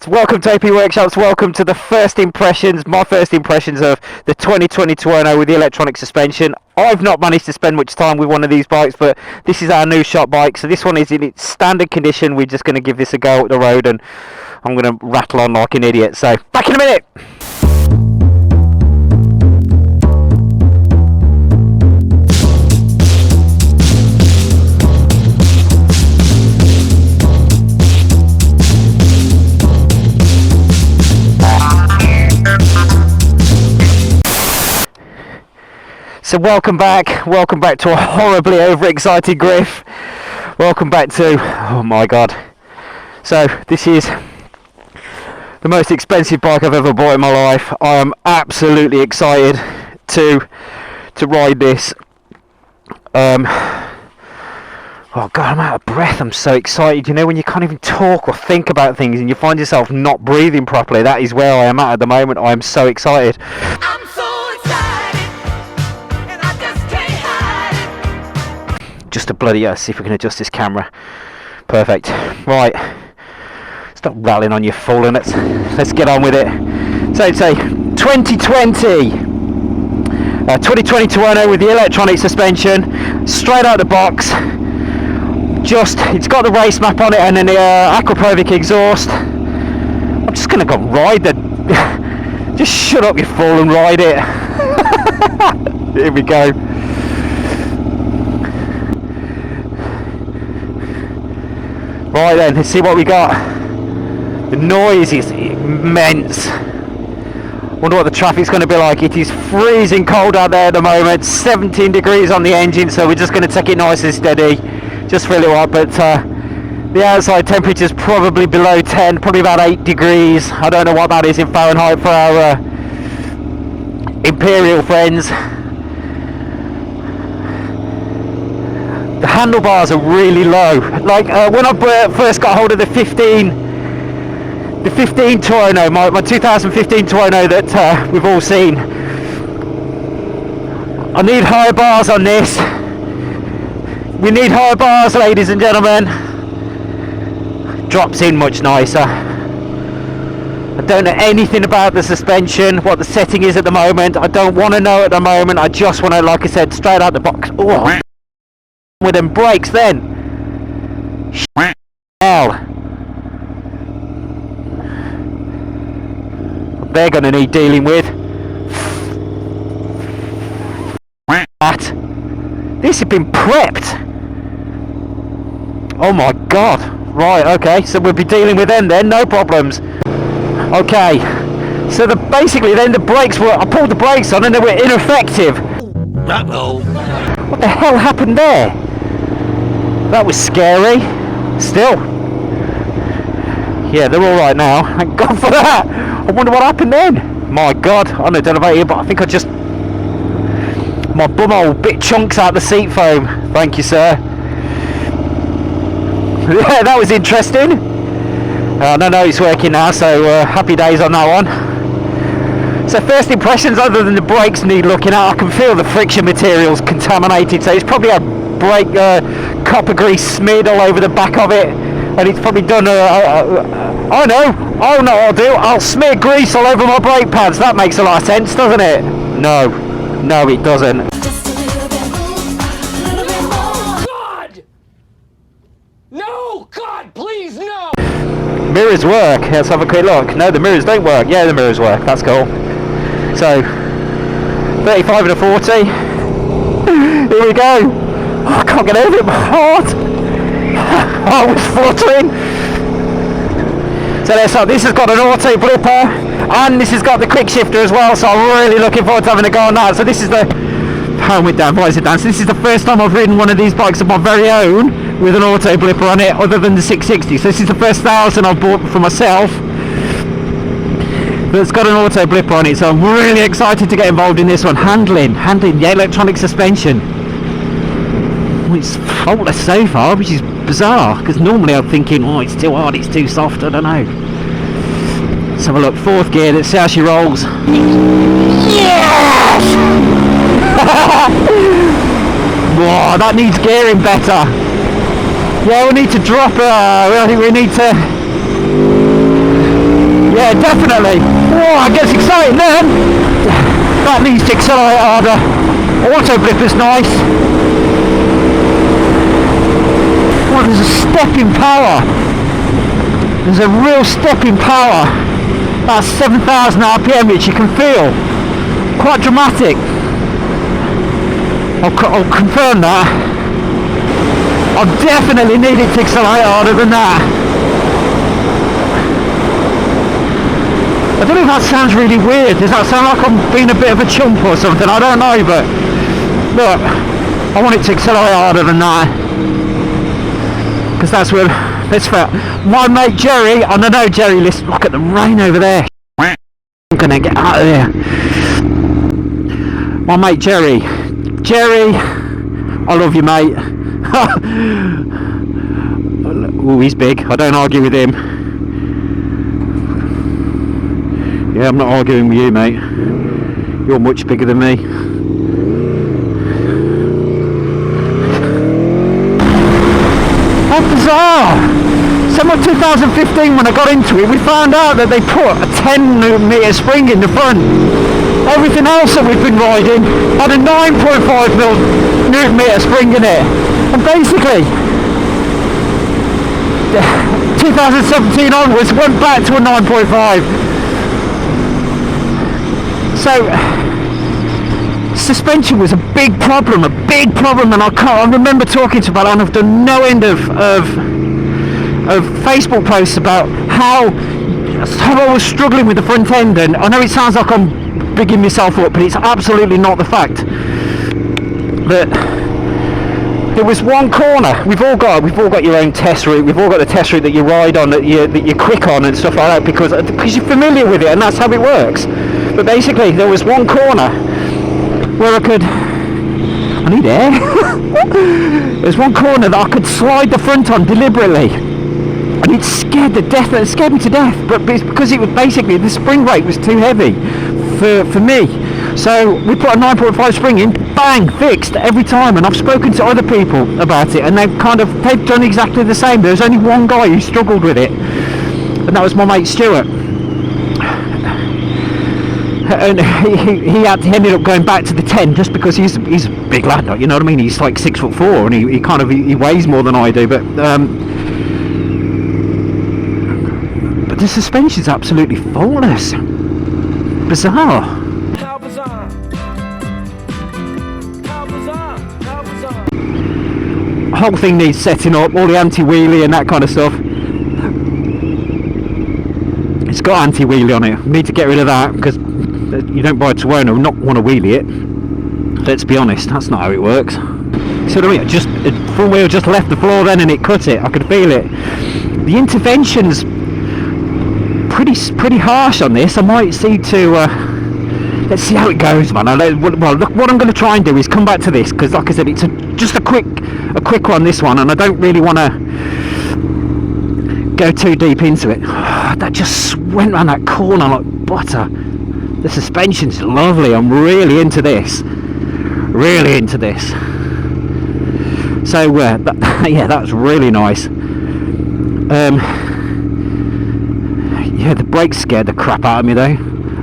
Welcome to AP Workshops, welcome to the first impressions, my first impressions of the 2020 Tuono with the electronic suspension. I've not managed to spend much time with one of these bikes, but this is our new shop bike, so this one is in its standard condition. We're just going to give this a go up the road and I'm going to rattle on like an idiot, so back in a minute! So welcome back to a horribly overexcited Griff. Welcome back to, oh my god. So this is the most expensive bike I've ever bought in my life. I am absolutely excited to ride this. Oh god, I'm out of breath. I'm so excited. You know when you can't even talk or think about things and you find yourself not breathing properly? That is where I am at the moment. I am so excited. I'm so excited. Just to bloody see if we can adjust this camera. Perfect. Right. Stop rattling on, you fool, and let's get on with it. So it's a 2020 Tuono with the electronic suspension, straight out the box. It's got the race map on it and then the Aprilia exhaust. I'm just gonna go ride the. Just shut up, you fool, and ride it. Here we go. Right then, let's see what we got. The noise is immense. Wonder what the traffic's going to be like. It is freezing cold out there at the moment. 17 degrees on the engine, so we're just going to take it nice and steady, just for a little while. But the outside temperature is probably below 10, probably about 8 degrees. I don't know what that is in Fahrenheit for our Imperial friends. The handlebars are really low. Like when I first got hold of the 15 Tuono, my 2015 Tuono that we've all seen. I need higher bars on this. We need higher bars, ladies and gentlemen. Drops in much nicer. I don't know anything about the suspension, what the setting is at the moment. I don't want to know at the moment. I just want to, like I said, straight out the box. Oh. With them brakes then. Hell. They're going to need dealing with. That. This has been prepped. Oh my god. Right, okay, so we'll be dealing with them then, no problems. Okay. So basically then the brakes were, I pulled the brakes on and they were ineffective. Uh-oh. What the hell happened there? That was scary. Still. Yeah, they're alright now. Thank God for that. I wonder what happened then. My God. I don't know about you, but I think my bumhole bit chunks out the seat foam. Thank you, sir. Yeah, that was interesting. No, it's working now, so happy days on that one. So first impressions, other than the brakes need looking at, I can feel the friction material's contaminated, so it's probably a brake copper grease smeared all over the back of it, and it's probably done I know what I'll do, I'll smear grease all over my brake pads. That makes a lot of sense, doesn't it? No it doesn't. Just a little bit more. God! No! God, please, no! Mirrors work. Let's have a quick look. No, the mirrors don't work. Yeah, the mirrors work. That's cool. So 35 and a 40. Here we go. Oh, I can't get over it, my heart. I was fluttering. So let's start. This has got an auto blipper and this has got the quick shifter as well, so I'm really looking forward to having a go on that. So this is the, how went down, why is it down? So this is the first time I've ridden one of these bikes of my very own with an auto blipper on it, other than the 660. So this is the first 1,000 I've bought for myself that's got an auto blipper on it, so I'm really excited to get involved in this one. Handling, yeah, electronic suspension. It's faultless so far, which is bizarre, because normally I'm thinking, oh, it's too hard, it's too soft, I don't know. Let's have a look. Fourth gear, let's see how she rolls. Yes! Whoa, that needs gearing better. Yeah, we need to drop her. I think we need to Yeah, definitely. Oh, it gets exciting then. That needs to accelerate harder. Auto grip is nice. Oh, there's a step in power. There's a real step in power. That's 7,000 RPM, which you can feel. Quite dramatic. I'll confirm that. I definitely need it to accelerate harder than that. I don't know if that sounds really weird. Does that sound like I'm being a bit of a chump or something? I don't know, but look, I want it to accelerate harder than that. Because that's where, let's fair. My mate Jerry, I know Jerry, listen, look at the rain over there. I'm gonna get out of there. My mate Jerry, I love you, mate. Oh, he's big. I don't argue with him. Yeah, I'm not arguing with you, mate. You're much bigger than me. How bizarre! Summer 2015, when I got into it, we found out that they put a 10mm spring in the front. Everything else that we've been riding had a 9.5mm spring in it. And basically, 2017 onwards, went back to a 9.5. So, suspension was a big problem, and I remember talking to about it, and I've done no end of Facebook posts about how I was struggling with the front end, and I know it sounds like I'm bigging myself up, but it's absolutely not the fact. That there was one corner. We've all got your own test route. We've all got the test route that you ride on, that you're quick on and stuff like that, because you're familiar with it, and that's how it works. But basically, there was one corner where I need air. There's one corner that I could slide the front on deliberately, and it scared me to death. But it's because it was basically, the spring rate was too heavy for me. So we put a 9.5 spring in, bang, fixed every time. And I've spoken to other people about it, and they've done exactly the same. There's only one guy who struggled with it, and that was my mate Stuart. And he ended up going back to the 10 just because he's a big lad, you know what I mean? He's like 6'4", and he weighs more than I do, but the suspension's absolutely faultless. Bizarre. How bizarre. How bizarre. How bizarre. Whole thing needs setting up, all the anti-wheelie and that kind of stuff. It's got anti-wheelie on it. Need to get rid of that, because you don't buy a Tuono and not want to wheelie it. Let's be honest, that's not how it works. So I mean, front wheel just left the floor then, and it cut it. I could feel it. The intervention's pretty harsh on this. I might see to let's see how it goes, man. Well, look, what I'm going to try and do is come back to this, because like I said, it's just a quick one, this one, and I don't really want to go too deep into it. That just went around that corner like butter. The suspension's lovely. I'm really into this. So yeah, that's really nice. Yeah, the brakes scared the crap out of me though.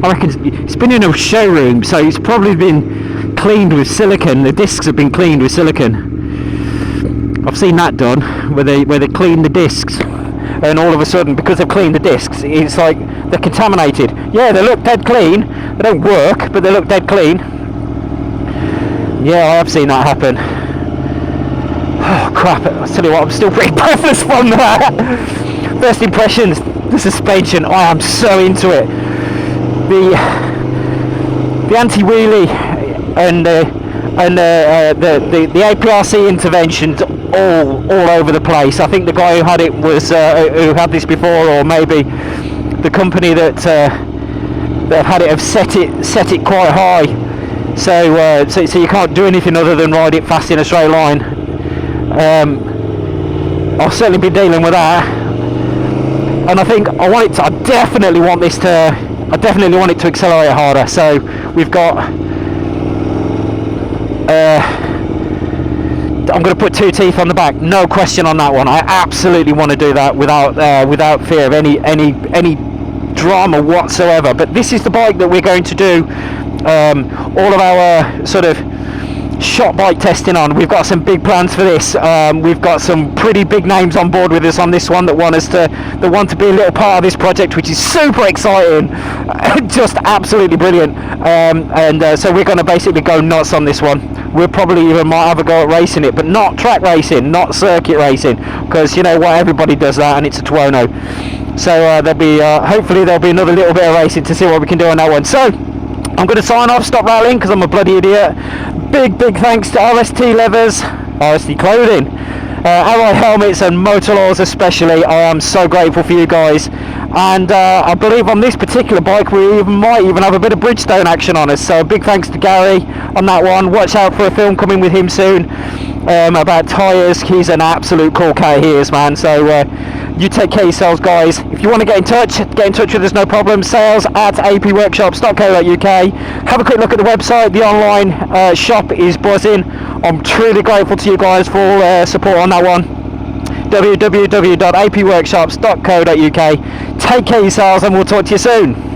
I reckon it's been in a showroom, so it's probably been cleaned with silicone. The discs have been cleaned with silicone. I've seen that done, where they clean the discs, and all of a sudden, because they've cleaned the discs, it's like they're contaminated. Yeah, they look dead clean. They don't work, but they look dead clean. Yeah, I have seen that happen. Oh crap! I tell you what, I'm still pretty breathless from that. First impressions, the suspension. Oh, I'm so into it. The anti-wheelie and the APRC interventions all over the place. I think the guy who had it was who had this before, or maybe the company that had it have set it quite high. So you can't do anything other than ride it fast in a straight line. I'll certainly be dealing with that, and I think I definitely want it to accelerate harder. So we've got I'm going to put two teeth on the back, no question on that one. I absolutely want to do that without fear of any drama whatsoever. But this is the bike that we're going to do all of our sort of shop bike testing on. We've got some big plans for this. We've got some pretty big names on board with us on this one that want to be a little part of this project, which is super exciting. Just absolutely brilliant. So we're going to basically go nuts on this one. We'll probably even might have a go at racing it, but not track racing, not circuit racing, because you know what, everybody does that, and it's a Tuono. So there'll be hopefully there'll be another little bit of racing to see what we can do on that one. So I'm going to sign off, stop rattling because I'm a bloody idiot. Big thanks to RST Levers, RST Clothing, ARAI helmets and Motul oils especially. I am so grateful for you guys, and I believe on this particular bike we might even have a bit of Bridgestone action on us, so big thanks to Gary on that one. Watch out for a film coming with him soon about tyres. He's an absolute cool cat, he is, man. So you take care of yourselves, guys. If you want to get in touch with us, no problem. Sales at apworkshops.co.uk. Have a quick look at the website. The online shop is buzzing. I'm truly grateful to you guys for all support on that one. www.apworkshops.co.uk. Take care of yourselves, and we'll talk to you soon.